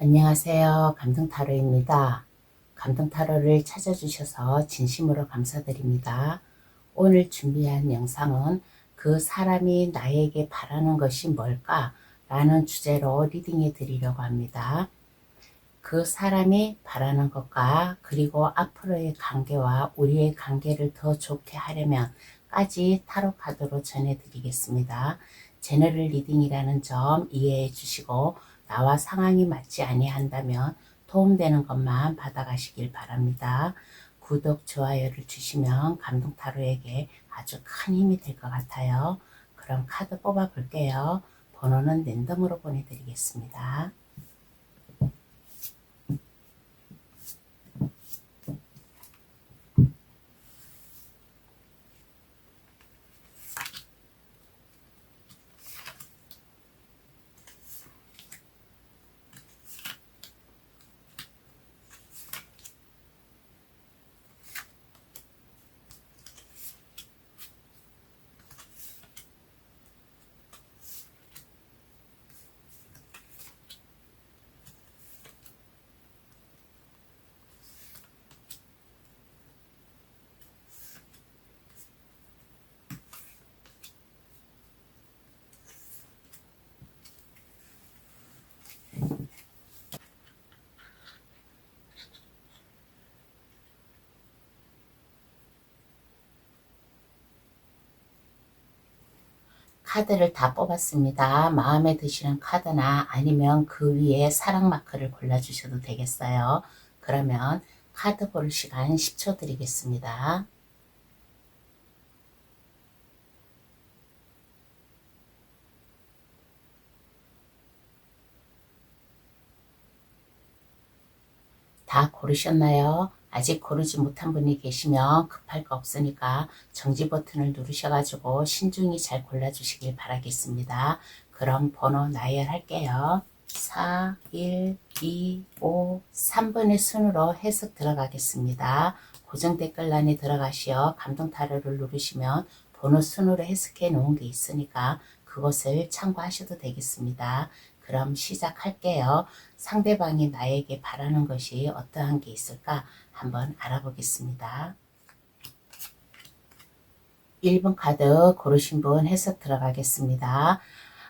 안녕하세요. 감동타로입니다. 감동타로를 찾아주셔서 진심으로 감사드립니다. 오늘 준비한 영상은 그 사람이 나에게 바라는 것이 뭘까? 라는 주제로 리딩해 드리려고 합니다. 그 사람이 바라는 것과 그리고 앞으로의 관계와 우리의 관계를 더 좋게 하려면 까지 타로 카드로 전해드리겠습니다. 제너럴 리딩이라는 점 이해해 주시고 나와 상황이 맞지 아니한다면 도움되는 것만 받아가시길 바랍니다. 구독, 좋아요를 주시면 감동타로에게 아주 큰 힘이 될 것 같아요. 그럼 카드 뽑아 볼게요. 번호는 랜덤으로 보내드리겠습니다. 카드를 다 뽑았습니다. 마음에 드시는 카드나 아니면 그 위에 사랑 마크를 골라주셔도 되겠어요. 그러면 카드 고를 시간 10초 드리겠습니다. 다 고르셨나요? 아직 고르지 못한 분이 계시면 급할 거 없으니까 정지 버튼을 누르셔가지고 신중히 잘 골라주시길 바라겠습니다. 그럼 번호 나열할게요. 4, 1, 2, 5, 3번의 순으로 해석 들어가겠습니다. 고정 댓글란에 들어가시어 감동 타로를 누르시면 번호 순으로 해석해 놓은 게 있으니까 그것을 참고하셔도 되겠습니다. 그럼 시작할게요. 상대방이 나에게 바라는 것이 어떠한 게 있을까 한번 알아보겠습니다. 1번 카드 고르신 분 해석 들어가겠습니다.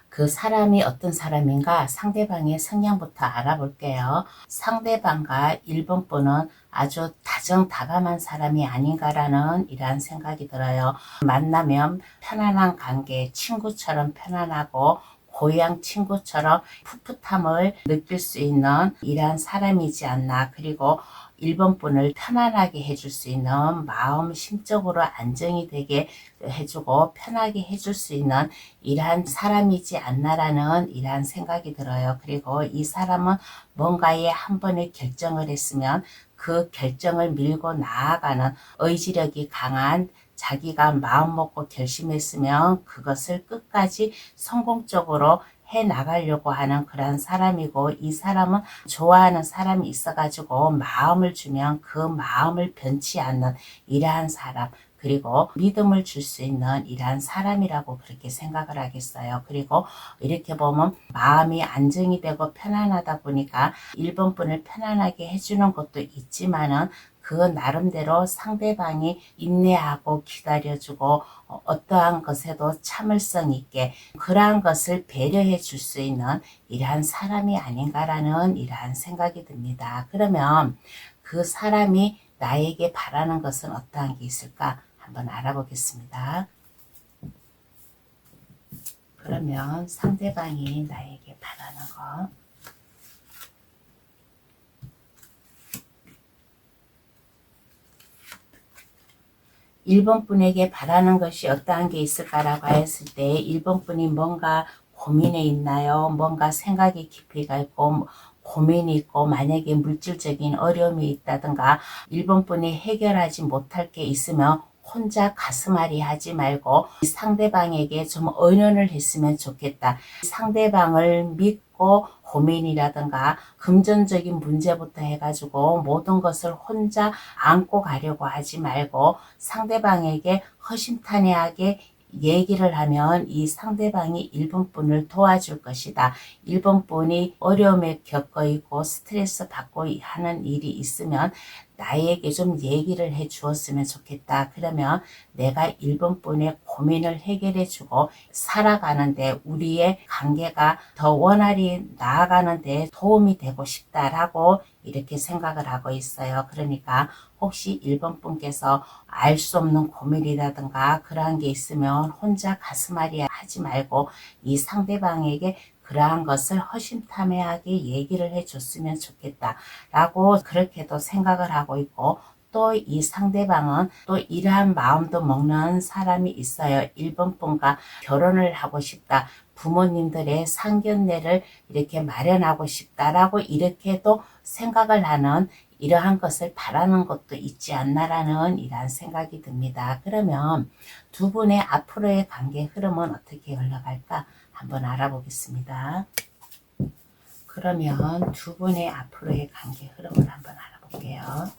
그 사람이 어떤 사람인가 상대방의 성향부터 알아볼게요. 상대방과 1번 분은 아주 다정다감한 사람이 아닌가라는 이러한 생각이 들어요. 만나면 편안한 관계, 친구처럼 편안하고 고향 친구처럼 풋풋함을 느낄 수 있는 이러한 사람이지 않나. 그리고 1번 분을 편안하게 해줄 수 있는 마음 심적으로 안정이 되게 해주고 편하게 해줄 수 있는 이러한 사람이지 않나라는 이러한 생각이 들어요. 그리고 이 사람은 뭔가에 한 번에 결정을 했으면 그 결정을 밀고 나아가는 의지력이 강한 자기가 마음 먹고 결심했으면 그것을 끝까지 성공적으로 해 나가려고 하는 그런 사람이고, 이 사람은 좋아하는 사람이 있어가지고 마음을 주면 그 마음을 변치 않는 이러한 사람, 그리고 믿음을 줄 수 있는 이러한 사람이라고 그렇게 생각을 하겠어요. 그리고 이렇게 보면 마음이 안정이 되고 편안하다 보니까 1번 분을 편안하게 해주는 것도 있지만은 그 나름대로 상대방이 인내하고 기다려주고 어떠한 것에도 참을성 있게 그러한 것을 배려해 줄 수 있는 이러한 사람이 아닌가라는 이러한 생각이 듭니다. 그러면 그 사람이 나에게 바라는 것은 어떠한 게 있을까 한번 알아보겠습니다. 그러면 상대방이 나에게 바라는 것, 1번 분에게 바라는 것이 어떠한 게 있을까라고 했을 때 1번 분이 뭔가 고민에 있나요? 뭔가 생각이 깊이가 있고 고민이 있고 만약에 물질적인 어려움이 있다든가 1번 분이 해결하지 못할 게 있으면 혼자 가슴앓이 하지 말고 상대방에게 좀 의논을 했으면 좋겠다. 상대방을 믿고 고민이라든가 금전적인 문제부터 해가지고 모든 것을 혼자 안고 가려고 하지 말고 상대방에게 허심탄회하게 얘기를 하면 이 상대방이 1번분을 도와줄 것이다. 1번분이 어려움에 겪어 있고 스트레스 받고 하는 일이 있으면 나에게 좀 얘기를 해 주었으면 좋겠다. 그러면 내가 1번분의 고민을 해결해 주고 살아가는데 우리의 관계가 더 원활히 나아가는데 도움이 되고 싶다라고 이렇게 생각을 하고 있어요. 그러니까 혹시 1번분께서 알 수 없는 고민이라든가 그러한 게 있으면 혼자 가슴앓이 하지 말고 이 상대방에게 그러한 것을 허심탄회하게 얘기를 해줬으면 좋겠다 라고 그렇게도 생각을 하고 있고, 또 이 상대방은 또 이러한 마음도 먹는 사람이 있어요. 1번분과 결혼을 하고 싶다. 부모님들의 상견례를 이렇게 마련하고 싶다라고 이렇게도 생각을 하는, 이러한 것을 바라는 것도 있지 않나라는 이러한 생각이 듭니다. 그러면 두 분의 앞으로의 관계 흐름은 어떻게 흘러갈까 한번 알아보겠습니다. 그러면 두 분의 앞으로의 관계 흐름을 한번 알아볼게요.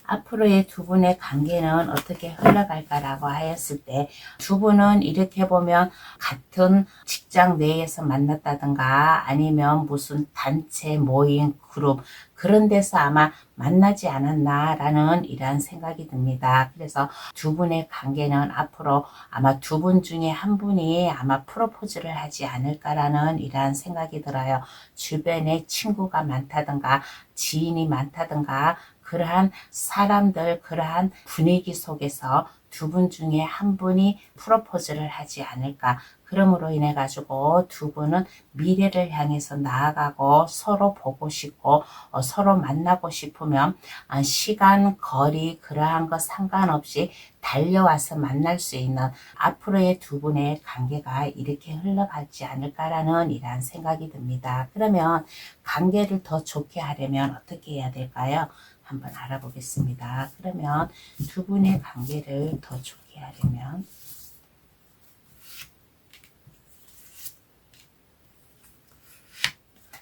앞으로의 두 분의 관계는 어떻게 흘러갈까라고 하였을 때, 두 분은 이렇게 보면 같은 직장 내에서 만났다든가 아니면 무슨 단체 모임 그룹 그런 데서 아마 만나지 않았나라는 이러한 생각이 듭니다. 그래서 두 분의 관계는 앞으로 아마 두 분 중에 한 분이 아마 프로포즈를 하지 않을까라는 이러한 생각이 들어요. 주변에 친구가 많다든가 지인이 많다든가 그러한 사람들, 그러한 분위기 속에서 두 분 중에 한 분이 프로포즈를 하지 않을까. 그러므로 인해 가지고 두 분은 미래를 향해서 나아가고 서로 보고 싶고 서로 만나고 싶으면 시간, 거리 그러한 것 상관없이 달려와서 만날 수 있는 앞으로의 두 분의 관계가 이렇게 흘러가지 않을까라는 이러한 생각이 듭니다. 그러면 관계를 더 좋게 하려면 어떻게 해야 될까요? 한번 알아보겠습니다. 그러면 두 분의 관계를 더 좋게 하려면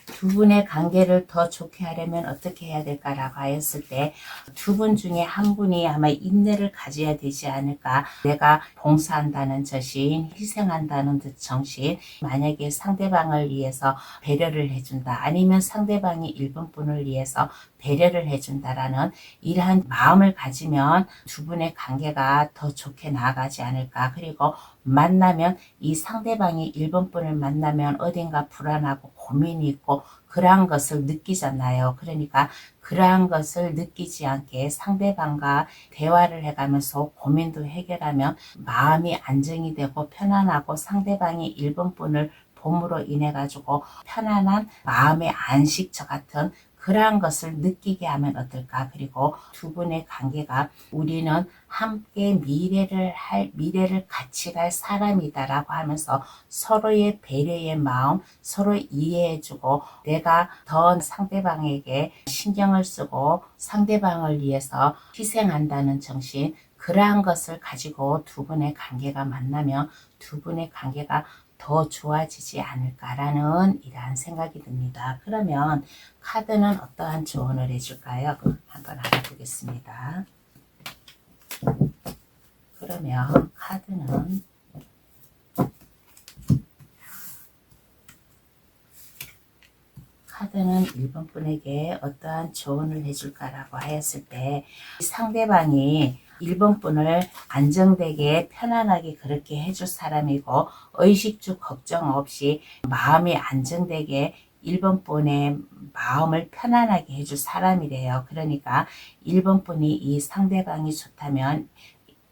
두 분의 관계를 더 좋게 하려면 어떻게 해야 될까라고 하였을 때, 두 분 중에 한 분이 아마 인내를 가져야 되지 않을까. 내가 봉사한다는 저신, 희생한다는 듯 정신, 만약에 상대방을 위해서 배려를 해준다, 아니면 상대방이 1번분을 위해서 배려를 해준다라는 이러한 마음을 가지면 두 분의 관계가 더 좋게 나아가지 않을까. 그리고 만나면 이 상대방이 1번분을 만나면 어딘가 불안하고 고민이 있고 그러한 것을 느끼잖아요. 그러니까 그러한 것을 느끼지 않게 상대방과 대화를 해가면서 고민도 해결하면 마음이 안정이 되고 편안하고 상대방이 1번분을 봄으로 인해 가지고 편안한 마음의 안식처 같은 그러한 것을 느끼게 하면 어떨까. 그리고 두 분의 관계가 우리는 함께 미래를 같이 갈 사람이다라고 하면서 서로의 배려의 마음, 서로 이해해주고 내가 더 상대방에게 신경을 쓰고 상대방을 위해서 희생한다는 정신, 그러한 것을 가지고 두 분의 관계가 만나면 두 분의 관계가 더 좋아지지 않을까라는 이러한 생각이 듭니다. 그러면 카드는 어떠한 조언을 해줄까요? 한번 알아보겠습니다. 그러면 카드는 카드는 1번 분에게 어떠한 조언을 해줄까라고 하였을 때, 상대방이 1번 분을 안정되게 편안하게 그렇게 해줄 사람이고 의식주 걱정 없이 마음이 안정되게 1번 분의 마음을 편안하게 해줄 사람이래요. 그러니까 1번 분이 이 상대방이 좋다면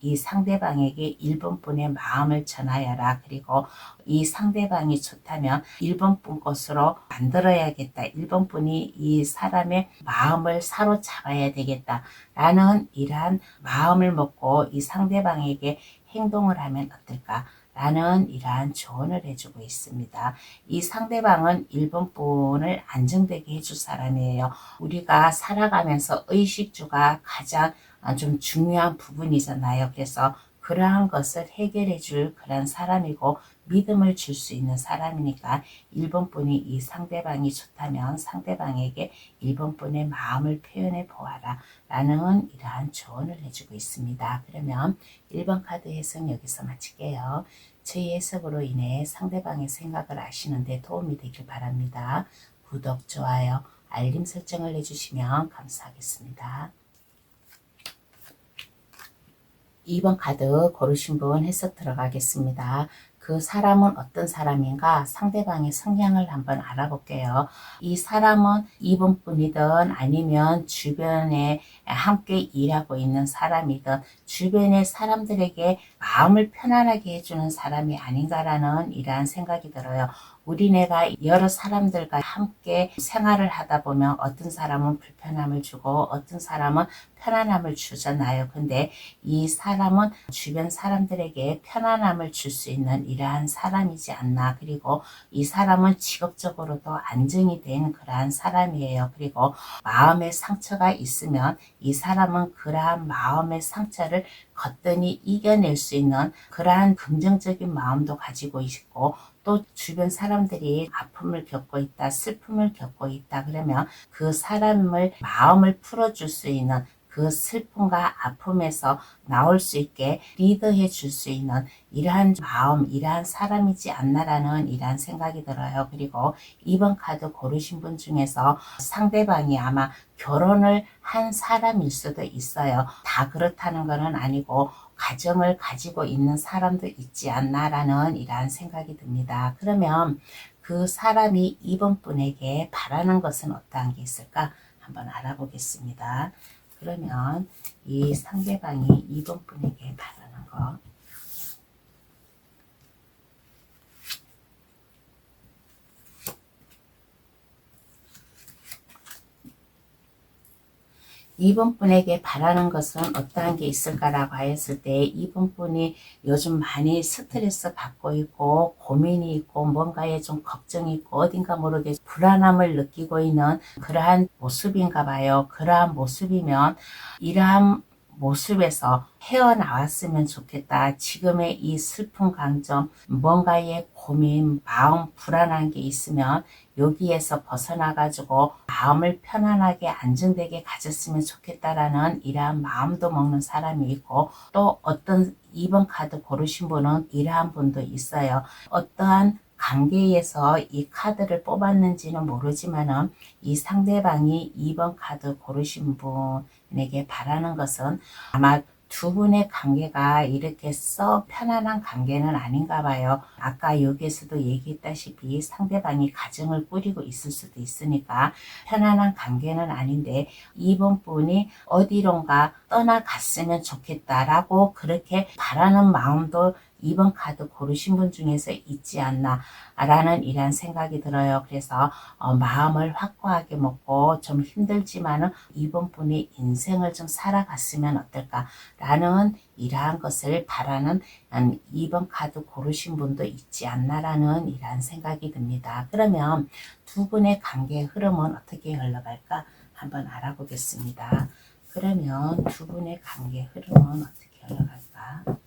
이 상대방에게 1번 분의 마음을 전하여라. 그리고 이 상대방이 좋다면 1번 분 것으로 만들어야겠다. 1번 분이 이 사람의 마음을 사로잡아야 되겠다. 라는 이러한 마음을 먹고 이 상대방에게 행동을 하면 어떨까? 라는 이러한 조언을 해주고 있습니다. 이 상대방은 1번 분을 안정되게 해줄 사람이에요. 우리가 살아가면서 의식주가 가장 좀 중요한 부분이잖아요. 그래서 그러한 것을 해결해 줄 그런 사람이고 믿음을 줄 수 있는 사람이니까 1번 분이 이 상대방이 좋다면 상대방에게 1번 분의 마음을 표현해 보아라 라는 이러한 조언을 해주고 있습니다. 그러면 1번 카드 해석 여기서 마칠게요. 저희 해석으로 인해 상대방의 생각을 아시는데 도움이 되길 바랍니다. 구독, 좋아요, 알림 설정을 해주시면 감사하겠습니다. 2번 카드 고르신 분 해석 들어가겠습니다. 그 사람은 어떤 사람인가 상대방의 성향을 한번 알아볼게요. 이 사람은 2번 분이든 아니면 주변에 함께 일하고 있는 사람이든 주변의 사람들에게 마음을 편안하게 해주는 사람이 아닌가라는 이러한 생각이 들어요. 우리네가 여러 사람들과 함께 생활을 하다 보면 어떤 사람은 불편함을 주고 어떤 사람은 편안함을 주잖아요. 근데 이 사람은 주변 사람들에게 편안함을 줄 수 있는 이러한 사람이지 않나. 그리고 이 사람은 직업적으로도 안정이 된 그러한 사람이에요. 그리고 마음의 상처가 있으면 이 사람은 그러한 마음의 상처를 거뜬히 이겨낼 수 있는 그러한 긍정적인 마음도 가지고 있고 또 주변 사람들이 아픔을 겪고 있다, 슬픔을 겪고 있다 그러면 그 사람을 마음을 풀어줄 수 있는 그 슬픔과 아픔에서 나올 수 있게 리드해 줄 수 있는 이러한 마음, 이러한 사람이지 않나라는 이러한 생각이 들어요. 그리고 2번 카드 고르신 분 중에서 상대방이 아마 결혼을 한 사람일 수도 있어요. 다 그렇다는 것은 아니고 가정을 가지고 있는 사람도 있지 않나라는 이러한 생각이 듭니다. 그러면 그 사람이 2번 분에게 바라는 것은 어떠한 게 있을까? 한번 알아보겠습니다. 그러면 이 상대방이 2번 분에게 바라는 거 2번 분에게 바라는 것은 어떠한 게 있을까라고 했을 때 2번 분이 요즘 많이 스트레스 받고 있고 고민이 있고 뭔가에 좀 걱정이 있고 어딘가 모르게 불안함을 느끼고 있는 그러한 모습인가 봐요. 그러한 모습이면 이러한 모습에서 헤어나왔으면 좋겠다. 지금의 이 슬픈 감정, 뭔가의 고민, 마음 불안한 게 있으면 여기에서 벗어나가지고 마음을 편안하게 안정되게 가졌으면 좋겠다라는 이러한 마음도 먹는 사람이 있고 또 어떤 2번 카드 고르신 분은 이러한 분도 있어요. 어떠한 관계에서 이 카드를 뽑았는지는 모르지만은 이 상대방이 2번 카드 고르신 분에게 바라는 것은 아마 두 분의 관계가 이렇게 썩 편안한 관계는 아닌가 봐요. 아까 여기에서도 얘기했다시피 상대방이 가정을 꾸리고 있을 수도 있으니까 편안한 관계는 아닌데 2번 분이 어디론가 떠나갔으면 좋겠다라고 그렇게 바라는 마음도 2번 카드 고르신 분 중에서 있지 않나 라는 이런 생각이 들어요. 그래서 마음을 확고하게 먹고 좀 힘들지만은 2번 분이 인생을 좀 살아갔으면 어떨까 라는 이러한 것을 바라는 2번 카드 고르신 분도 있지 않나라는 이러한 생각이 듭니다. 그러면 두 분의 관계의 흐름은 어떻게 흘러갈까 한번 알아보겠습니다. 그러면 두 분의 관계 흐름은 어떻게 흘러갈까?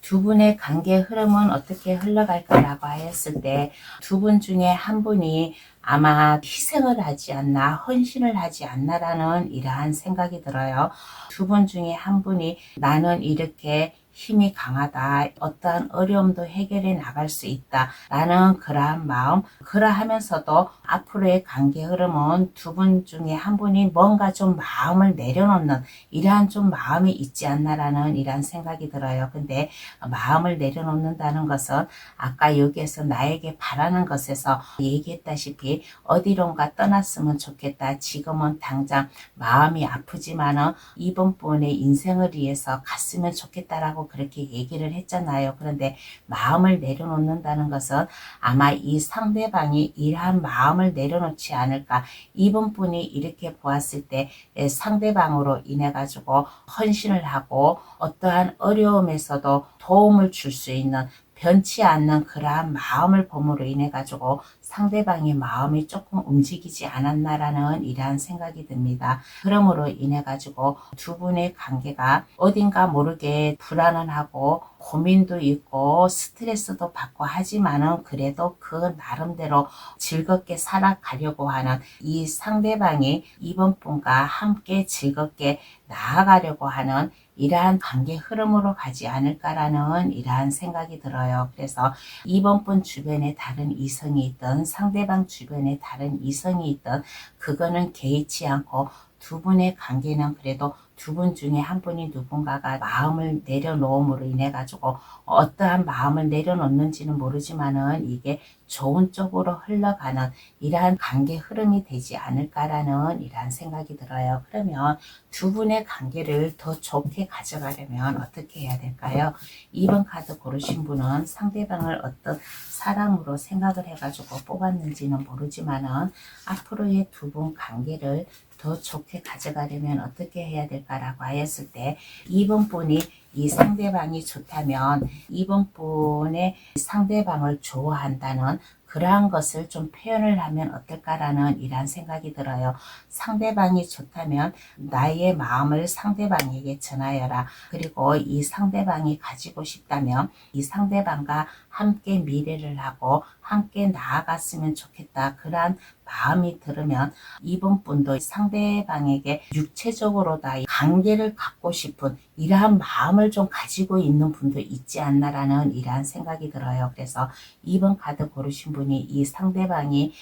두 분의 관계 흐름은 어떻게 흘러갈까라고 했을 때 두 분 중에 한 분이 아마 희생을 하지 않나 헌신을 하지 않나라는 이러한 생각이 들어요. 두 분 중에 한 분이 나는 이렇게 힘이 강하다. 어떠한 어려움도 해결해 나갈 수 있다. 라는 그러한 마음, 그러하면서도 앞으로의 관계 흐름은 두 분 중에 한 분이 뭔가 좀 마음을 내려놓는 이러한 좀 마음이 있지 않나라는 이러한 생각이 들어요. 근데 마음을 내려놓는다는 것은 아까 여기에서 나에게 바라는 것에서 얘기했다시피 어디론가 떠났으면 좋겠다. 지금은 당장 마음이 아프지만은 이번 분의 인생을 위해서 갔으면 좋겠다라고 그렇게 얘기를 했잖아요. 그런데 마음을 내려놓는다는 것은 아마 이 상대방이 이러한 마음을 내려놓지 않을까. 이번 분이 이렇게 보았을 때 상대방으로 인해 가지고 헌신을 하고 어떠한 어려움에서도 도움을 줄 수 있는 변치 않는 그러한 마음을 봄으로 인해 가지고 상대방의 마음이 조금 움직이지 않았나라는 이러한 생각이 듭니다. 그러므로 인해 가지고 두 분의 관계가 어딘가 모르게 불안은 하고 고민도 있고 스트레스도 받고 하지만은 그래도 그 나름대로 즐겁게 살아가려고 하는 이 상대방이 이번 분과 함께 즐겁게 나아가려고 하는 이러한 관계 흐름으로 가지 않을까라는 이러한 생각이 들어요. 그래서 이번 분 주변에 다른 이성이 있든 상대방 주변에 다른 이성이 있든 그거는 개의치 않고 두 분의 관계는 그래도 두 분 중에 한 분이 누군가가 마음을 내려놓음으로 인해 가지고 어떠한 마음을 내려놓는지는 모르지만은 이게 좋은 쪽으로 흘러가는 이러한 관계 흐름이 되지 않을까라는 이러한 생각이 들어요. 그러면 두 분의 관계를 더 좋게 가져가려면 어떻게 해야 될까요? 2번 카드 고르신 분은 상대방을 어떤 사람으로 생각을 해가지고 뽑았는지는 모르지만은 앞으로의 두 분 관계를 더 좋게 가져가려면 어떻게 해야 될까라고 하였을 때 2번 분이 이 상대방이 좋다면 2번 분의 상대방을 좋아한다는 그러한 것을 좀 표현을 하면 어떨까라는 이러한 생각이 들어요. 상대방이 좋다면 나의 마음을 상대방에게 전하여라. 그리고 이 상대방이 가지고 싶다면 이 상대방과 함께 미래를 하고 함께 나아갔으면 좋겠다. 그러한 마음이 들으면 이번 분도 상대방에게 육체적으로 다 관계를 갖고 싶은 이러한 마음을 좀 가지고 있는 분도 있지 않나라는 이러한 생각이 들어요. 그래서 2번 카드 고르신 분이 이 상대방이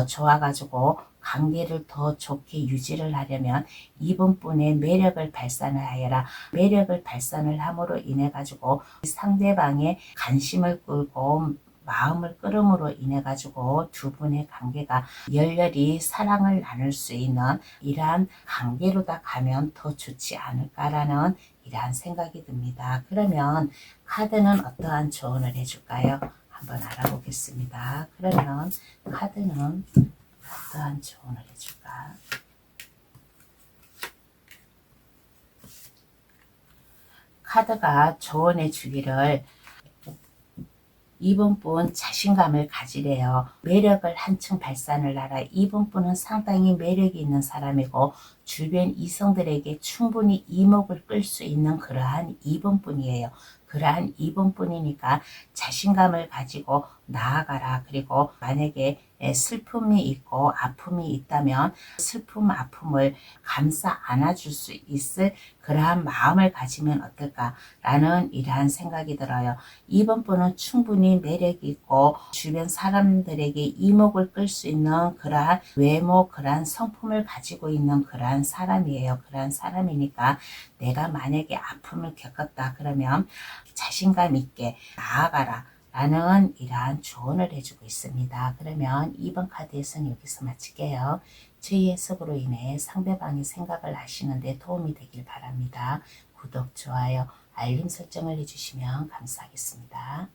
좋아가지고 관계를 더 좋게 유지를 하려면 2번 분의 매력을 발산을 하여라. 매력을 발산을 함으로 인해 가지고 상대방의 관심을 끌고 마음을 끌음으로 인해 가지고 두 분의 관계가 열렬히 사랑을 나눌 수 있는 이러한 관계로다 가면 더 좋지 않을까라는 이러한 생각이 듭니다. 그러면 카드는 어떠한 조언을 해줄까요? 한번 알아보겠습니다. 그러면 카드는 어떠한 조언을 해줄까? 카드가 조언해 주기를 이번 분 자신감을 가지래요. 매력을 한층 발산을 하라. 이번 분은 상당히 매력이 있는 사람이고 주변 이성들에게 충분히 이목을 끌 수 있는 그러한 이번 분이에요. 그러한 이번 분이니까 자신감을 가지고 나아가라. 그리고 만약에 슬픔이 있고 아픔이 있다면 슬픔 아픔을 감싸 안아줄 수 있을 그러한 마음을 가지면 어떨까라는 이러한 생각이 들어요. 이번 분은 충분히 매력이 있고 주변 사람들에게 이목을 끌 수 있는 그러한 외모, 그러한 성품을 가지고 있는 그러한 사람이에요. 그러한 사람이니까 내가 만약에 아픔을 겪었다 그러면 자신감 있게 나아가라. 라는 이러한 조언을 해주고 있습니다. 그러면 2번 카드에서는 여기서 마칠게요. 저희 해석으로 인해 상대방의 생각을 하시는데 도움이 되길 바랍니다. 구독, 좋아요, 알림 설정을 해주시면 감사하겠습니다.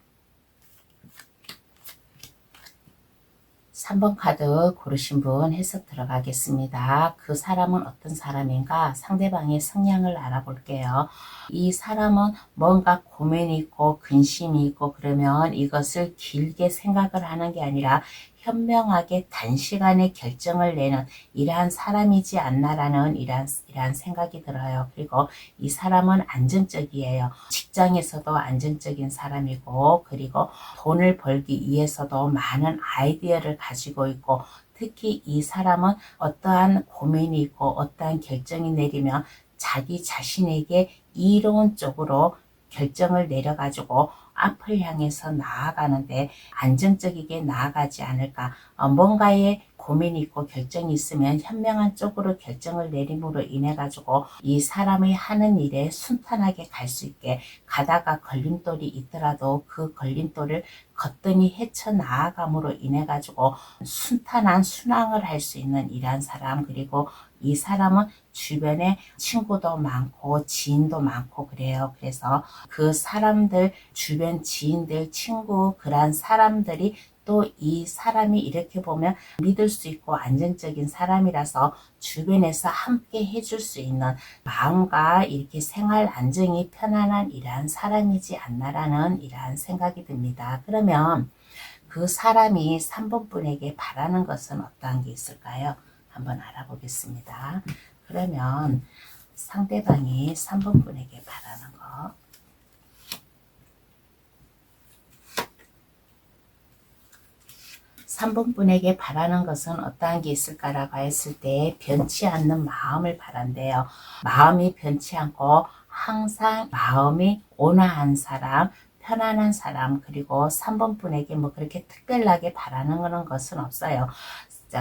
3번 카드 고르신 분 해석 들어가겠습니다. 그 사람은 어떤 사람인가? 상대방의 성향을 알아볼게요. 이 사람은 뭔가 고민이 있고 근심이 있고 그러면 이것을 길게 생각을 하는 게 아니라 현명하게 단시간에 결정을 내는 이러한 사람이지 않나라는 이러한 생각이 들어요. 그리고 이 사람은 안정적이에요. 직장에서도 안정적인 사람이고 그리고 돈을 벌기 위해서도 많은 아이디어를 가지고 있고 특히 이 사람은 어떠한 고민이 있고 어떠한 결정이 내리면 자기 자신에게 이로운 쪽으로 결정을 내려가지고 앞을 향해서 나아가는데 안정적이게 나아가지 않을까. 뭔가에 고민이 있고 결정이 있으면 현명한 쪽으로 결정을 내림으로 인해 가지고 이 사람이 하는 일에 순탄하게 갈 수 있게 가다가 걸림돌이 있더라도 그 걸림돌을 거뜬히 헤쳐나아감으로 인해 가지고 순탄한 순항을 할 수 있는 이러한 사람. 그리고 이 사람은 주변에 친구도 많고 지인도 많고 그래요. 그래서 그 사람들 주변 지인들 친구 그러한 사람들이 또 이 사람이 이렇게 보면 믿을 수 있고 안정적인 사람이라서 주변에서 함께 해줄 수 있는 마음과 이렇게 생활 안정이 편안한 이러한 사람이지 않나라는 이러한 생각이 듭니다. 그러면 그 사람이 3번 분에게 바라는 것은 어떠한 게 있을까요? 한번 알아보겠습니다. 그러면 상대방이 3번 분에게 바라는 거. 3번 분에게 바라는 것은 어떠한 게 있을까라고 했을 때 변치 않는 마음을 바란대요. 마음이 변치 않고 항상 마음이 온화한 사람, 편안한 사람, 그리고 3번 분에게 뭐 그렇게 특별하게 바라는 것은 없어요.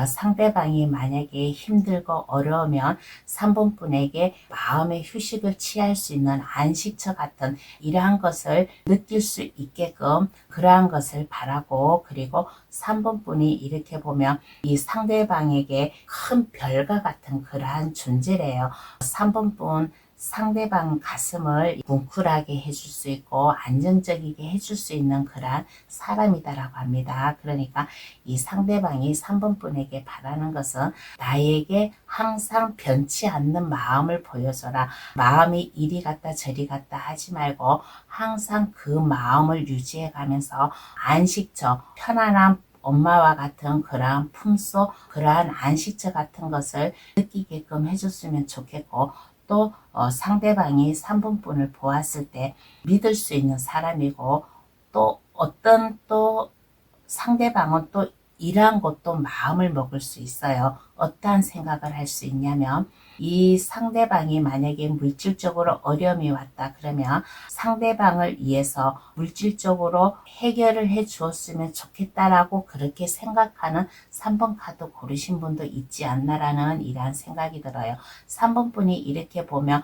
상대방이 만약에 힘들고 어려우면 3번 분에게 마음의 휴식을 취할 수 있는 안식처 같은 이러한 것을 느낄 수 있게끔 그러한 것을 바라고, 그리고 3번 분이 이렇게 보면 이 상대방에게 큰 별과 같은 그러한 존재래요. 3번 분 상대방 가슴을 뭉클하게 해줄 수 있고 안정적이게 해줄 수 있는 그러한 사람이다라고 합니다. 그러니까 이 상대방이 3번 분에게 바라는 것은 나에게 항상 변치 않는 마음을 보여줘라. 마음이 이리 갔다 저리 갔다 하지 말고 항상 그 마음을 유지해 가면서 안식처, 편안한 엄마와 같은 그러한 품속, 그러한 안식처 같은 것을 느끼게끔 해줬으면 좋겠고, 또 상대방이 3번 분을 보았을 때 믿을 수 있는 사람이고, 또 어떤 또 상대방은 또 이러한 것도 마음을 먹을 수 있어요. 어떠한 생각을 할 수 있냐면, 이 상대방이 만약에 물질적으로 어려움이 왔다 그러면 상대방을 위해서 물질적으로 해결을 해 주었으면 좋겠다라고 그렇게 생각하는 3번 카드 고르신 분도 있지 않나라는 이러한 생각이 들어요. 3번 분이 이렇게 보면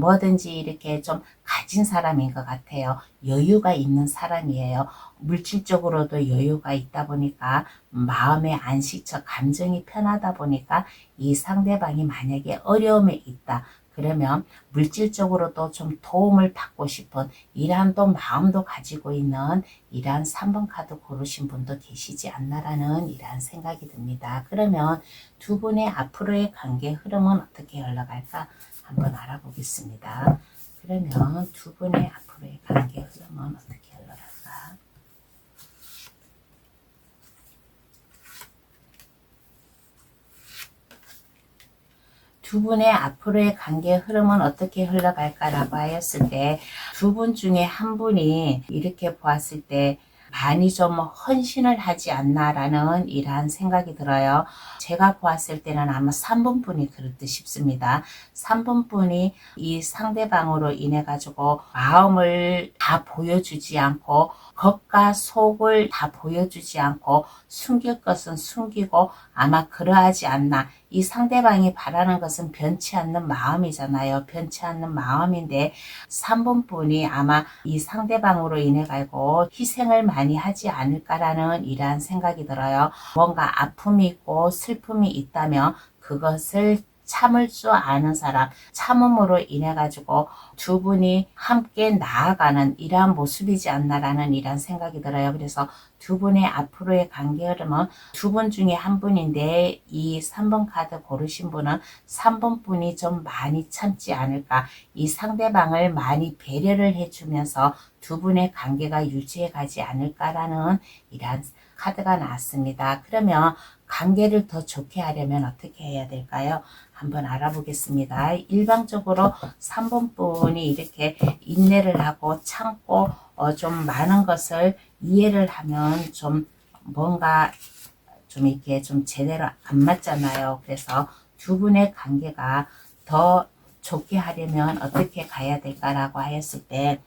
뭐든지 이렇게 좀 가진 사람인 것 같아요. 여유가 있는 사람이에요. 물질적으로도 여유가 있다 보니까 마음의 안식처, 감정이 편하다 보니까 이 상대방이 만약에 어려움에 있다 그러면 물질적으로도 좀 도움을 받고 싶은 이러한 또 마음도 가지고 있는 이러한 3번 카드 고르신 분도 계시지 않나라는 이러한 생각이 듭니다. 그러면 두 분의 앞으로의 관계 흐름은 어떻게 흘러갈까 한번 알아보겠습니다. 그러면 두 분의 앞으로의 관계 흐름은 어떻게 흘러갈까? 두 분의 앞으로의 관계 흐름은 어떻게 흘러갈까라고 하였을 때 두 분 중에 한 분이 이렇게 보았을 때 많이 좀 헌신을 하지 않나라는 이러한 생각이 들어요. 제가 보았을 때는 아마 3번 분이 그럴 듯 싶습니다. 3번 분이 이 상대방으로 인해 가지고 마음을 다 보여주지 않고 겉과 속을 다 보여주지 않고 숨길 것은 숨기고 아마 그러하지 않나. 이 상대방이 바라는 것은 변치 않는 마음이잖아요. 변치 않는 마음인데 3번 분이 아마 이 상대방으로 인해 가지고 희생을 많이 하지 않을까라는 이러한 생각이 들어요. 뭔가 아픔이 있고 슬픔이 있다면 그것을 참을 줄 아는 사람, 참음으로 인해 가지고 두 분이 함께 나아가는 이러한 모습이지 않나라는 이러한 생각이 들어요. 그래서 두 분의 앞으로의 관계 흐름은 두 분 중에 한 분인데 이 3번 카드 고르신 분은 3번 분이 좀 많이 참지 않을까, 이 상대방을 많이 배려를 해주면서 두 분의 관계가 유지해 가지 않을까라는 이러한 카드가 나왔습니다. 그러면 관계를 더 좋게 하려면 어떻게 해야 될까요? 한번 알아보겠습니다. 일방적으로 3번 분이 이렇게 인내를 하고 참고 좀 많은 것을 이해를 하면 좀 뭔가 좀 이렇게 좀 제대로 안 맞잖아요. 그래서 두 분의 관계가 더 좋게 하려면 어떻게 가야 될까라고 하였을 때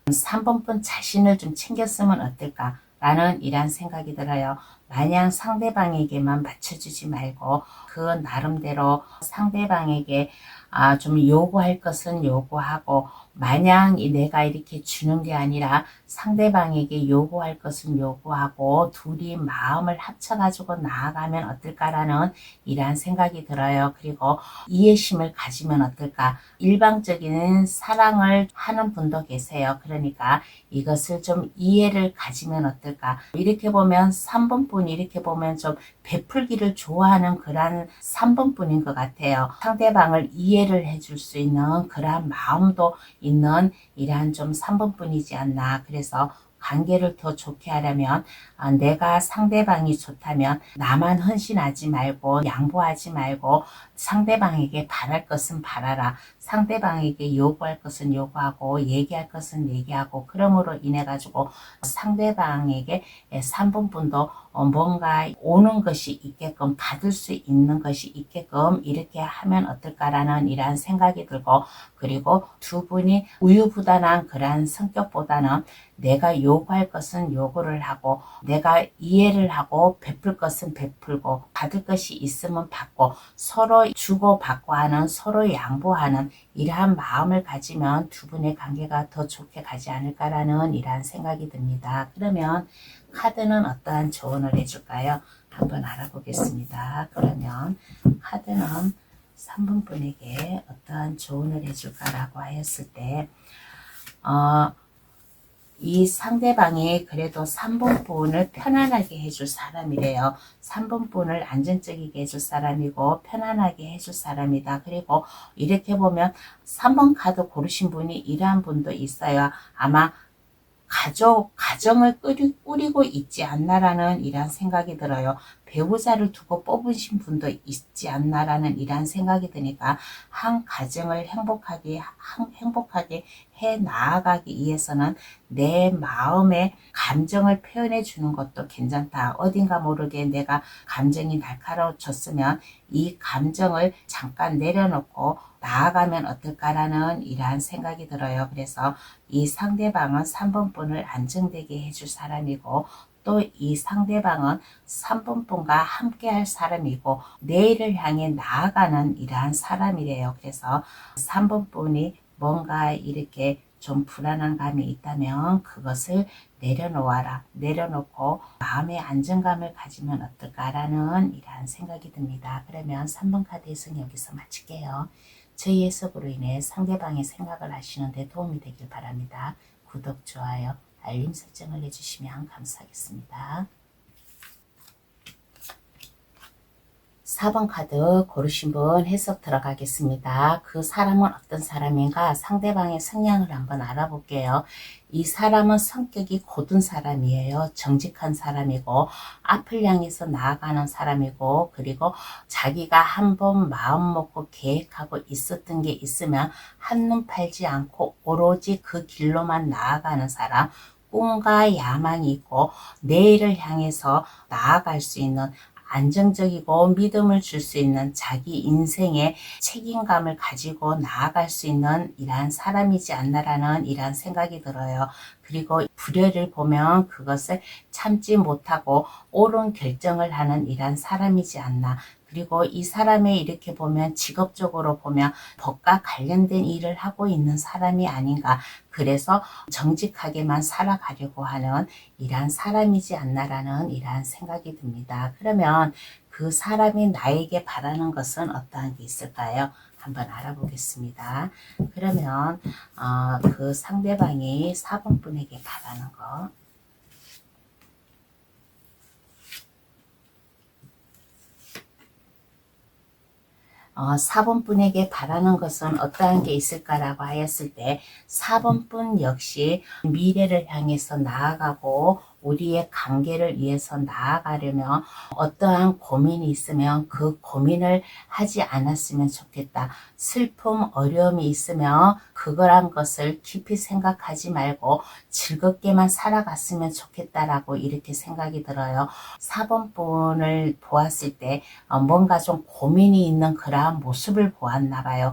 3번 분 자신을 좀 챙겼으면 어떨까 라는 이런 생각이 들어요. 마냥 상대방에게만 맞춰주지 말고 그 나름대로 상대방에게 좀 요구할 것은 요구하고, 마냥 내가 이렇게 주는 게 아니라 상대방에게 요구할 것은 요구하고 둘이 마음을 합쳐가지고 나아가면 어떨까라는 이러한 생각이 들어요. 그리고 이해심을 가지면 어떨까. 일방적인 사랑을 하는 분도 계세요. 그러니까 이것을 좀 이해를 가지면 어떨까. 이렇게 보면 3번 분이 이렇게 보면 좀 베풀기를 좋아하는 그러한 3번 분인 것 같아요. 상대방을 이해를 해줄 수 있는 그러한 마음도 있는 이러한 좀 3번 분이지 않나. 그래서 관계를 더 좋게 하려면 내가 상대방이 좋다면 나만 헌신하지 말고 양보하지 말고 상대방에게 바랄 것은 바라라. 상대방에게 요구할 것은 요구하고 얘기할 것은 얘기하고 그러므로 인해 가지고 상대방에게 3번분도 뭔가 오는 것이 있게끔 받을 수 있는 것이 있게끔 이렇게 하면 어떨까라는 이러한 생각이 들고 그리고 두 분이 우유부단한 그러한 성격보다는 내가 요구할 것은 요구를 하고 내가 이해를 하고 베풀 것은 베풀고 받을 것이 있으면 받고 서로 주고받고 하는 서로 양보하는 이러한 마음을 가지면 두 분의 관계가 더 좋게 가지 않을까라는 이러한 생각이 듭니다. 그러면 카드는 어떠한 조언을 해줄까요? 한번 알아보겠습니다. 그러면 카드는 3번 분에게 어떠한 조언을 해줄까라고 하였을 때 이 상대방이 그래도 3번 분을 편안하게 해줄 사람이래요. 3번 분을 안정적이게 해줄 사람이고 편안하게 해줄 사람이다. 그리고 이렇게 보면 3번 카드 고르신 분이 이러한 분도 있어요. 아마 가정을 꾸리고 있지 않나라는 이런 생각이 들어요. 배우자를 두고 뽑으신 분도 있지 않나라는 이런 생각이 드니까 한 가정을 행복하게 해 나아가기 위해서는 내 마음의 감정을 표현해 주는 것도 괜찮다. 어딘가 모르게 내가 감정이 날카로워졌으면 이 감정을 잠깐 내려놓고 나아가면 어떨까라는 이러한 생각이 들어요. 그래서 이 상대방은 3번 분을 안정되게 해줄 사람이고 또 이 상대방은 3번 분과 함께 할 사람이고 내일을 향해 나아가는 이러한 사람이래요. 그래서 3번 분이 뭔가 이렇게 좀 불안한 감이 있다면 그것을 내려놓아라. 내려놓고 마음의 안정감을 가지면 어떨까라는 이러한 생각이 듭니다. 그러면 3번 카드 해석 여기서 마칠게요. 저희 해석으로 인해 상대방의 생각을 하시는데 도움이 되길 바랍니다. 구독, 좋아요, 알림 설정을 해주시면 감사하겠습니다. 4번 카드 고르신 분 해석 들어가겠습니다. 그 사람은 어떤 사람인가 상대방의 성향을 한번 알아볼게요. 이 사람은 성격이 고든 사람이에요. 정직한 사람이고 앞을 향해서 나아가는 사람이고 그리고 자기가 한번 마음 먹고 계획하고 있었던 게 있으면 한눈 팔지 않고 오로지 그 길로만 나아가는 사람, 꿈과 야망이 있고 내일을 향해서 나아갈 수 있는 안정적이고 믿음을 줄 수 있는 자기 인생의 책임감을 가지고 나아갈 수 있는 이러한 사람이지 않나라는 이러한 생각이 들어요. 그리고 불효를 보면 그것을 참지 못하고 옳은 결정을 하는 이러한 사람이지 않나. 그리고 이 사람의 이렇게 보면 직업적으로 보면 법과 관련된 일을 하고 있는 사람이 아닌가. 그래서 정직하게만 살아가려고 하는 이러한 사람이지 않나라는 이러한 생각이 듭니다. 그러면 그 사람이 나에게 바라는 것은 어떠한 게 있을까요? 한번 알아보겠습니다. 그러면 그 상대방이 4번 분에게 바라는 거 4번 분에게 바라는 것은 어떠한 게 있을까라고 하였을 때 4번 분 역시 미래를 향해서 나아가고 우리의 관계를 위해서 나아가려면 어떠한 고민이 있으면 그 고민을 하지 않았으면 좋겠다. 슬픔, 어려움이 있으면 그거란 것을 깊이 생각하지 말고 즐겁게만 살아갔으면 좋겠다라고 이렇게 생각이 들어요. 4번 분을 보았을 때 뭔가 좀 고민이 있는 그러한 모습을 보았나 봐요.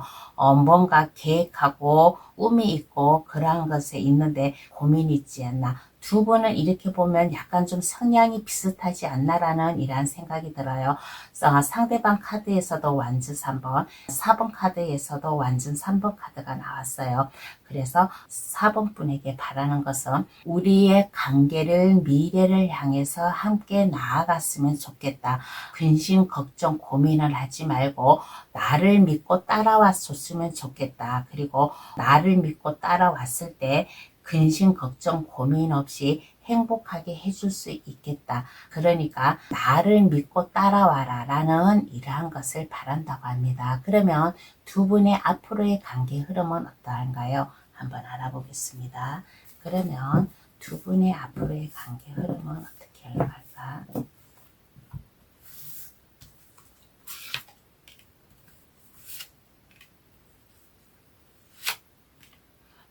뭔가 계획하고 꿈이 있고 그러한 것에 있는데 고민이 있지 않나. 두 분은 이렇게 보면 약간 좀 성향이 비슷하지 않나라는 이러한 생각이 들어요. 상대방 카드에서도 완전 3번, 4번 카드에서도 완전 3번 카드가 나왔어요. 그래서 4번 분에게 바라는 것은 우리의 관계를 미래를 향해서 함께 나아갔으면 좋겠다. 근심, 걱정, 고민을 하지 말고 나를 믿고 따라왔었으면 좋겠다. 그리고 나를 믿고 따라왔을 때 근심, 걱정, 고민 없이 행복하게 해줄 수 있겠다. 그러니까 나를 믿고 따라와라 라는 이러한 것을 바란다고 합니다. 그러면 두 분의 앞으로의 관계 흐름은 어떠한가요? 한번 알아보겠습니다. 그러면 두 분의 앞으로의 관계 흐름은 어떻게 흘러갈까?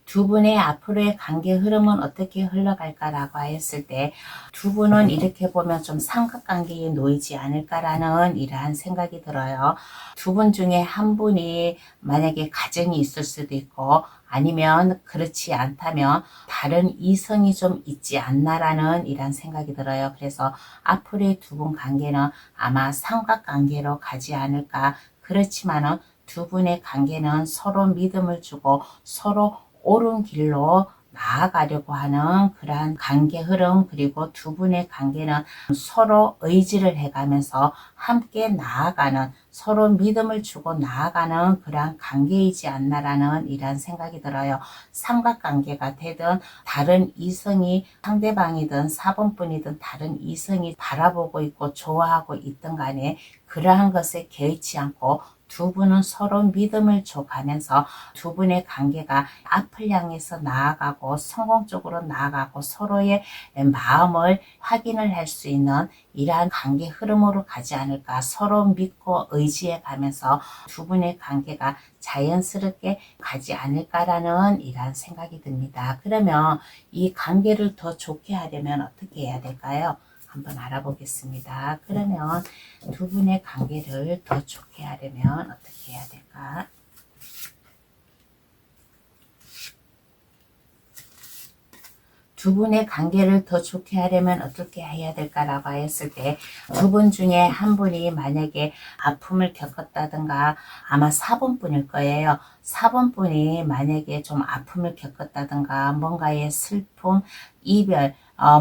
두 분의 앞으로의 관계 흐름은 어떻게 흘러갈까라고 했을 때 두 분은 이렇게 보면 좀 삼각관계에 놓이지 않을까라는 이러한 생각이 들어요. 두 분 중에 한 분이 만약에 가정이 있을 수도 있고 아니면 그렇지 않다면 다른 이성이 좀 있지 않나라는 이런 생각이 들어요. 그래서 앞으로의 두 분 관계는 아마 삼각관계로 가지 않을까. 그렇지만은 두 분의 관계는 서로 믿음을 주고 서로 옳은 길로 나아가려고 하는 그러한 관계 흐름, 그리고 두 분의 관계는 서로 의지를 해가면서 함께 나아가는, 서로 믿음을 주고 나아가는 그러한 관계이지 않나라는 이런 생각이 들어요. 삼각관계가 되든 다른 이성이 상대방이든 사번분이든 다른 이성이 바라보고 있고 좋아하고 있든 간에 그러한 것에 개의치 않고 두 분은 서로 믿음을 줘가면서 두 분의 관계가 앞을 향해서 나아가고 성공적으로 나아가고 서로의 마음을 확인을 할 수 있는 이러한 관계 흐름으로 가지 않을까. 서로 믿고 의지해 가면서 두 분의 관계가 자연스럽게 가지 않을까라는 이러한 생각이 듭니다. 그러면 이 관계를 더 좋게 하려면 어떻게 해야 될까요? 한번 알아보겠습니다. 그러면 두 분의 관계를 더 좋게 하려면 어떻게 해야 될까? 두 분의 관계를 더 좋게 하려면 어떻게 해야 될까라고 했을 때 두 분 중에 한 분이 만약에 아픔을 겪었다든가 아마 4번분일 거예요. 4번분이 만약에 좀 아픔을 겪었다든가 뭔가의 슬픔, 이별,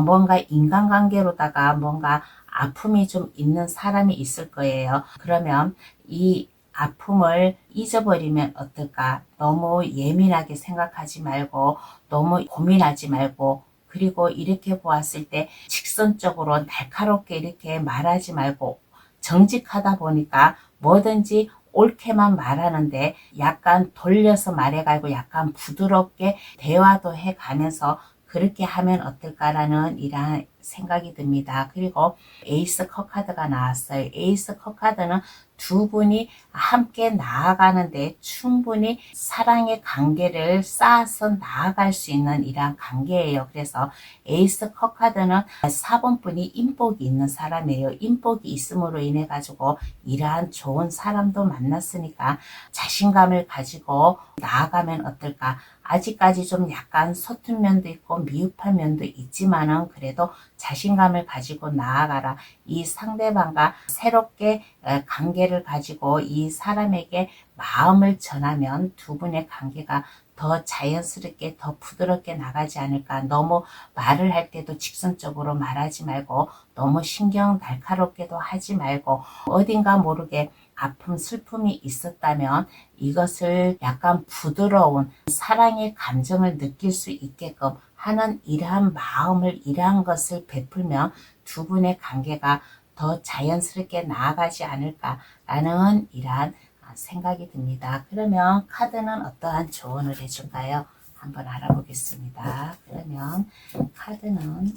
뭔가 인간관계로다가 뭔가 아픔이 좀 있는 사람이 있을 거예요. 그러면 이 아픔을 잊어버리면 어떨까? 너무 예민하게 생각하지 말고 너무 고민하지 말고 그리고 이렇게 보았을 때 직선적으로 날카롭게 이렇게 말하지 말고 정직하다 보니까 뭐든지 옳게만 말하는데 약간 돌려서 말해가지고 약간 부드럽게 대화도 해가면서 그렇게 하면 어떨까라는 이런 생각이 듭니다. 그리고 에이스 컵 카드가 나왔어요. 에이스 컵 카드는 두 분이 함께 나아가는데 충분히 사랑의 관계를 쌓아서 나아갈 수 있는 이러한 관계예요. 그래서 에이스 컵 카드는 4번분이 인복이 있는 사람이에요. 인복이 있음으로 인해 가지고 이러한 좋은 사람도 만났으니까 자신감을 가지고 나아가면 어떨까. 아직까지 좀 약간 서툰 면도 있고 미흡한 면도 있지만은 그래도 자신감을 가지고 나아가라. 이 상대방과 새롭게 관계를 가지고 이 사람에게 마음을 전하면 두 분의 관계가 더 자연스럽게 더 부드럽게 나가지 않을까. 너무 말을 할 때도 직선적으로 말하지 말고 너무 신경 날카롭게도 하지 말고 어딘가 모르게 아픔, 슬픔이 있었다면 이것을 약간 부드러운 사랑의 감정을 느낄 수 있게끔 하는 이러한 마음을, 이러한 것을 베풀면 두 분의 관계가 더 자연스럽게 나아가지 않을까라는 이러한 생각이 듭니다. 그러면 카드는 어떠한 조언을 해줄까요? 한번 알아보겠습니다. 그러면 카드는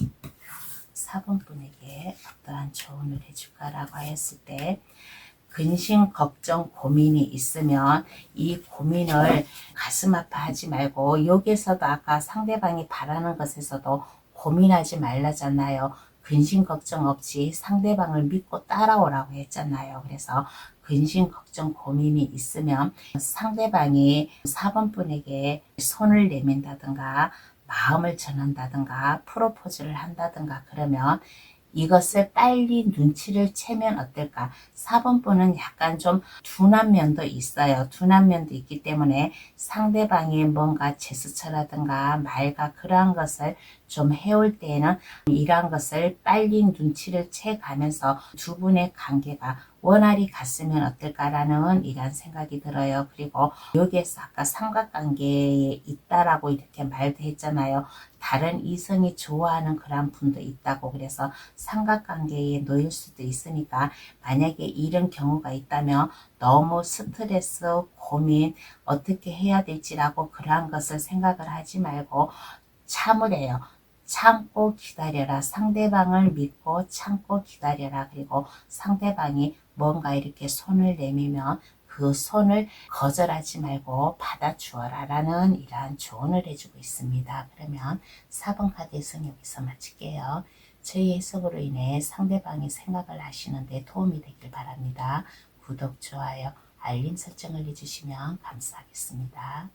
4번 분에게 어떠한 조언을 해줄까라고 했을 때 근심, 걱정, 고민이 있으면 이 고민을 가슴 아파하지 말고 여기에서도 아까 상대방이 바라는 것에서도 고민하지 말라잖아요. 근심, 걱정 없이 상대방을 믿고 따라오라고 했잖아요. 그래서 근심, 걱정, 고민이 있으면 상대방이 4번 분에게 손을 내민다든가 마음을 전한다든가 프로포즈를 한다든가 그러면 이것을 빨리 눈치를 채면 어떨까? 4번분은 약간 좀 둔한 면도 있어요. 둔한 면도 있기 때문에 상대방이 뭔가 제스처라든가 말과 그러한 것을 좀 해올 때에는 이러한 것을 빨리 눈치를 채가면서 두 분의 관계가 원활히 갔으면 어떨까라는 이런 생각이 들어요. 그리고 여기에서 아까 삼각관계에 있다라고 이렇게 말도 했잖아요. 다른 이성이 좋아하는 그런 분도 있다고. 그래서 삼각관계에 놓일 수도 있으니까 만약에 이런 경우가 있다면 너무 스트레스, 고민 어떻게 해야 될지라고 그러한 것을 생각을 하지 말고 참으래요. 참고 기다려라. 상대방을 믿고 참고 기다려라. 그리고 상대방이 뭔가 이렇게 손을 내밀면 그 손을 거절하지 말고 받아주어라 라는 이러한 조언을 해주고 있습니다. 그러면 4번 카드 해석 여기서 마칠게요. 저희 해석으로 인해 상대방이 생각을 하시는데 도움이 되길 바랍니다. 구독, 좋아요, 알림 설정을 해주시면 감사하겠습니다.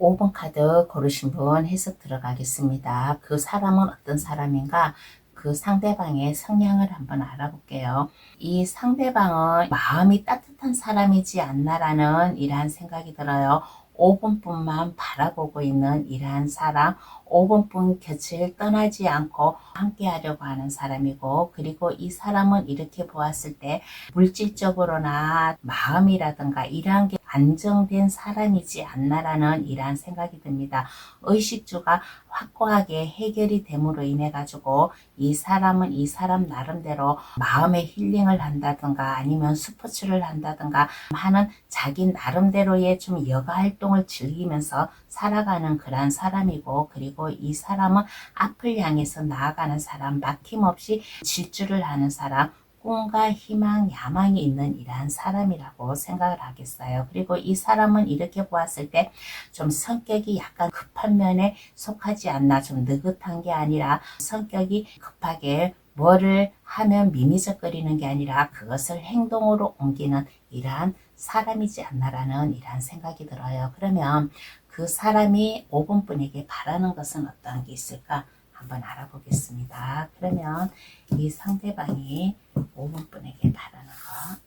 5번 카드 고르신 분 해석 들어가겠습니다. 그 사람은 어떤 사람인가? 그 상대방의 성향을 한번 알아볼게요. 이 상대방은 마음이 따뜻한 사람이지 않나라는 이러한 생각이 들어요. 5분뿐만 바라보고 있는 이러한 사람, 5분뿐 곁을 떠나지 않고 함께 하려고 하는 사람이고, 그리고 이 사람은 이렇게 보았을 때 물질적으로나 마음이라든가 이러한 게 안정된 사람이지 않나라는 이러한 생각이 듭니다. 의식주가 확고하게 해결이 됨으로 인해 가지고 이 사람은 이 사람 나름대로 마음의 힐링을 한다든가 아니면 스포츠를 한다든가 하는 자기 나름대로의 좀 여가 활동을 즐기면서 살아가는 그러한 사람이고, 그리고 이 사람은 앞을 향해서 나아가는 사람, 막힘없이 질주를 하는 사람, 꿈과 희망, 야망이 있는 이러한 사람이라고 생각을 하겠어요. 그리고 이 사람은 이렇게 보았을 때 좀 성격이 약간 급한 면에 속하지 않나, 좀 느긋한 게 아니라 성격이 급하게 뭐를 하면 미미적거리는 게 아니라 그것을 행동으로 옮기는 이러한 사람이지 않나라는 이러한 생각이 들어요. 그러면 그 사람이 5번분에게 바라는 것은 어떤 게 있을까? 한번 알아보겠습니다. 그러면 이 상대방이 5번분에게 바라는 것.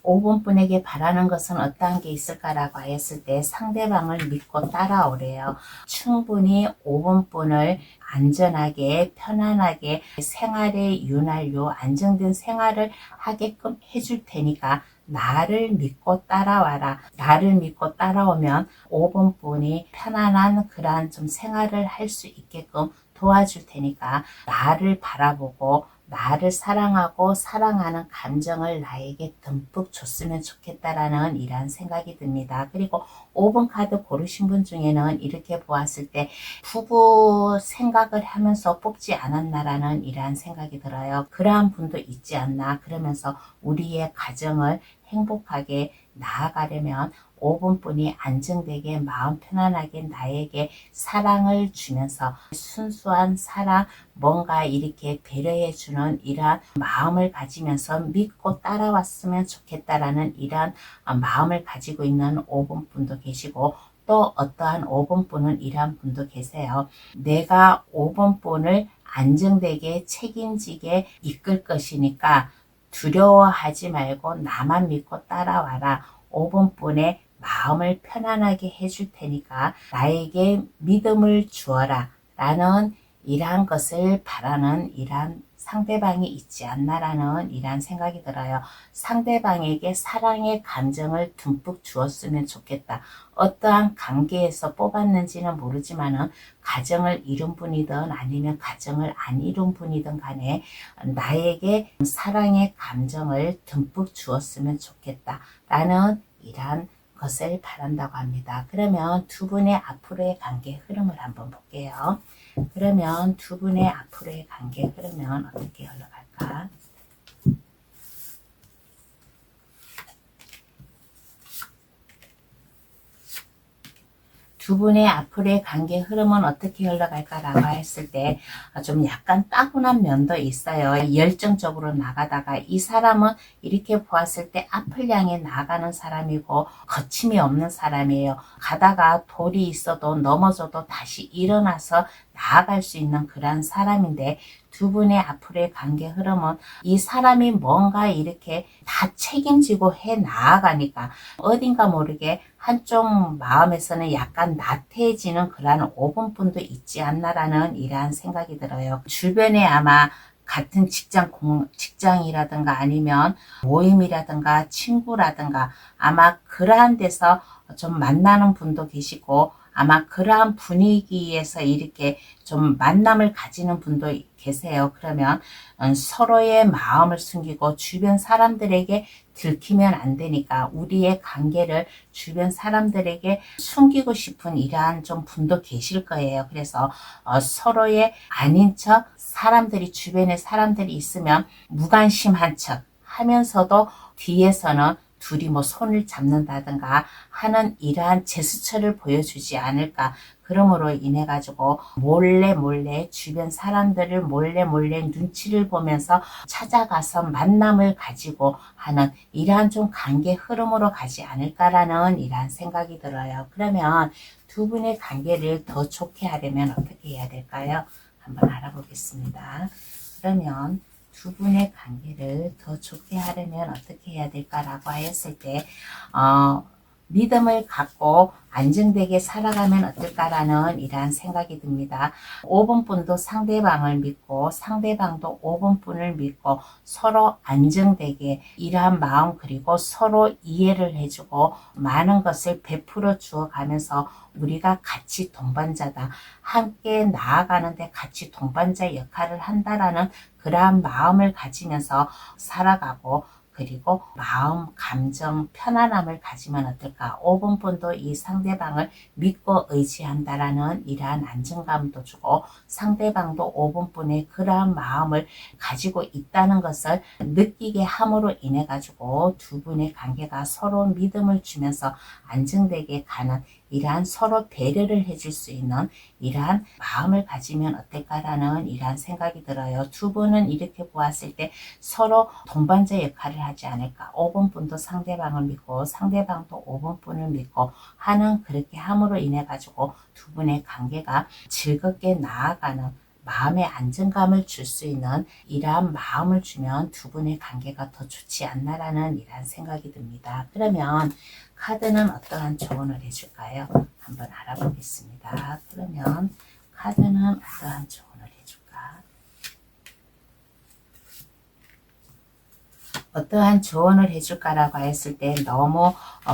5번분에게 바라는 것은 어떠한 게 있을까라고 했을 때 상대방을 믿고 따라오래요. 충분히 5번분을 안전하게 편안하게 생활의 윤활유 안정된 생활을 하게끔 해줄 테니까 나를 믿고 따라와라. 나를 믿고 따라오면 5번분이 편안한 그러한 좀 생활을 할 수 있게끔 도와줄 테니까 나를 바라보고 나를 사랑하고 사랑하는 감정을 나에게 듬뿍 줬으면 좋겠다라는 이러한 생각이 듭니다. 그리고 5번 카드 고르신 분 중에는 이렇게 보았을 때 부부 생각을 하면서 뽑지 않았나라는 이러한 생각이 들어요. 그러한 분도 있지 않나. 그러면서 우리의 가정을 행복하게 나아가려면 5번분이 안정되게 마음 편안하게 나에게 사랑을 주면서 순수한 사랑, 뭔가 이렇게 배려해주는 이러한 마음을 가지면서 믿고 따라왔으면 좋겠다라는 이러한 마음을 가지고 있는 5번분도 계시고, 또 어떠한 5번분은 이러한 분도 계세요. 내가 5번분을 안정되게 책임지게 이끌 것이니까 두려워하지 말고 나만 믿고 따라와라. 5번분의 마음을 편안하게 해줄 테니까 나에게 믿음을 주어라 라는 이러한 것을 바라는 이러한 상대방이 있지 않나라는 이러한 생각이 들어요. 상대방에게 사랑의 감정을 듬뿍 주었으면 좋겠다. 어떠한 관계에서 뽑았는지는 모르지만은 가정을 이룬 분이든 아니면 가정을 안 이룬 분이든 간에 나에게 사랑의 감정을 듬뿍 주었으면 좋겠다 라는 이러한 것을 바란다고 합니다. 그러면 두 분의 앞으로의 관계 흐름을 한번 볼게요. 그러면 두 분의 앞으로의 관계 흐름은 어떻게 흘러갈까? 두 분의 앞으로의 관계 흐름은 어떻게 흘러갈까라고 했을 때 좀 약간 따분한 면도 있어요. 열정적으로 나가다가 이 사람은 이렇게 보았을 때 앞을 향해 나가는 사람이고 거침이 없는 사람이에요. 가다가 돌이 있어도 넘어져도 다시 일어나서 나아갈 수 있는 그러한 사람인데, 두 분의 앞으로의 관계 흐름은 이 사람이 뭔가 이렇게 다 책임지고 해 나아가니까 어딘가 모르게 한쪽 마음에서는 약간 나태해지는 그러한 5번분도 있지 않나라는 이러한 생각이 들어요. 주변에 아마 같은 직장이라든가 아니면 모임이라든가 친구라든가 아마 그러한 데서 좀 만나는 분도 계시고, 아마 그러한 분위기에서 이렇게 좀 만남을 가지는 분도 계세요. 그러면 서로의 마음을 숨기고 주변 사람들에게 들키면 안 되니까 우리의 관계를 주변 사람들에게 숨기고 싶은 이러한 좀 분도 계실 거예요. 그래서 서로의 아닌 척 사람들이 주변에 사람들이 있으면 무관심한 척 하면서도 뒤에서는 둘이 뭐 손을 잡는다든가 하는 이러한 제스처를 보여주지 않을까. 그러므로 인해 가지고 몰래 주변 사람들을 몰래 눈치를 보면서 찾아가서 만남을 가지고 하는 이러한 좀 관계 흐름으로 가지 않을까라는 이러한 생각이 들어요. 그러면 두 분의 관계를 더 좋게 하려면 어떻게 해야 될까요? 한번 알아보겠습니다. 그러면 두 분의 관계를 더 좋게 하려면 어떻게 해야 될까라고 하였을 때 믿음을 갖고 안정되게 살아가면 어떨까라는 이러한 생각이 듭니다. 5번분도 상대방을 믿고 상대방도 5번분을 믿고 서로 안정되게 이러한 마음 그리고 서로 이해를 해주고 많은 것을 베풀어 주어 가면서 우리가 같이 동반자다. 함께 나아가는데 같이 동반자 역할을 한다라는 그러한 마음을 가지면서 살아가고 그리고 마음, 감정, 편안함을 가지면 어떨까? 5번분도 이 상대방을 믿고 의지한다라는 이러한 안정감도 주고 상대방도 5번분의 그러한 마음을 가지고 있다는 것을 느끼게 함으로 인해 가지고 두 분의 관계가 서로 믿음을 주면서 안정되게 가는 이러한 서로 배려를 해줄 수 있는 이러한 마음을 가지면 어떨까라는 이러한 생각이 들어요. 두 분은 이렇게 보았을 때 서로 동반자 역할을 하지 않을까. 5번분도 상대방을 믿고 상대방도 5번분을 믿고 하는 그렇게 함으로 인해 가지고 두 분의 관계가 즐겁게 나아가는 마음의 안정감을 줄 수 있는 이러한 마음을 주면 두 분의 관계가 더 좋지 않나라는 이러한 생각이 듭니다. 그러면 카드는 어떠한 조언을 해줄까요? 한번 알아보겠습니다. 그러면 카드는 어떠한 조언을 해줄까? 어떠한 조언을 해줄까라고 했을 때 너무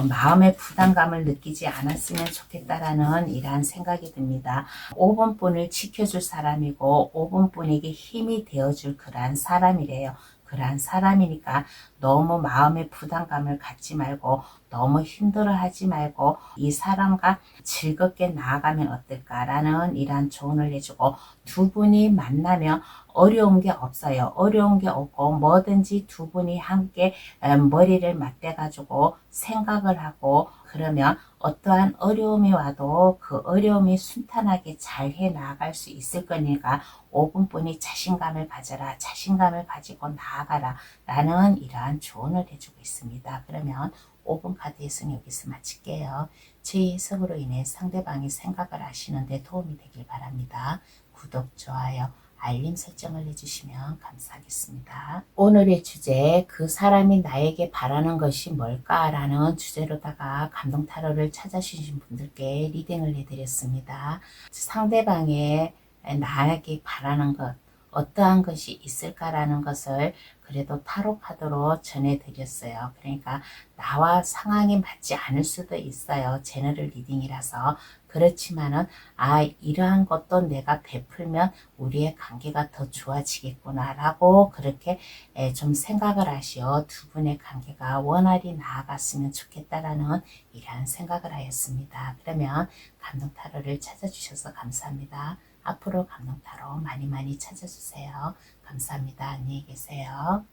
마음의 부담감을 느끼지 않았으면 좋겠다라는 이러한 생각이 듭니다. 5번분을 지켜줄 사람이고 5번분에게 힘이 되어줄 그러한 사람이래요. 그러한 사람이니까 너무 마음의 부담감을 갖지 말고 너무 힘들어 하지 말고 이 사람과 즐겁게 나아가면 어떨까라는 이러한 조언을 해주고 두 분이 만나면 어려운 게 없어요. 어려운 게 없고 뭐든지 두 분이 함께 머리를 맞대 가지고 생각을 하고 그러면 어떠한 어려움이 와도 그 어려움이 순탄하게 잘 해 나갈 수 있을 거니까 5번분이 자신감을 가져라. 자신감을 가지고 나아가라. 라는 이러한 조언을 해주고 있습니다. 그러면 5번 카드 해석 여기서 마칠게요. 제 해석으로 인해 상대방이 생각을 하시는데 도움이 되길 바랍니다. 구독, 좋아요, 알림 설정을 해주시면 감사하겠습니다. 오늘의 주제, 그 사람이 나에게 바라는 것이 뭘까라는 주제로다가 감동 타로를 찾아주신 분들께 리딩을 해드렸습니다. 상대방의 나에게 바라는 것, 어떠한 것이 있을까라는 것을 그래도 타로 카드로 전해드렸어요. 그러니까 나와 상황이 맞지 않을 수도 있어요. 제너럴 리딩이라서. 그렇지만은 이러한 것도 내가 베풀면 우리의 관계가 더 좋아지겠구나 라고 그렇게 좀 생각을 하시어 두 분의 관계가 원활히 나아갔으면 좋겠다라는 이러한 생각을 하였습니다. 그러면 감동 타로를 찾아주셔서 감사합니다. 앞으로 감동 타로 많이 찾아주세요. 감사합니다. 안녕히 계세요.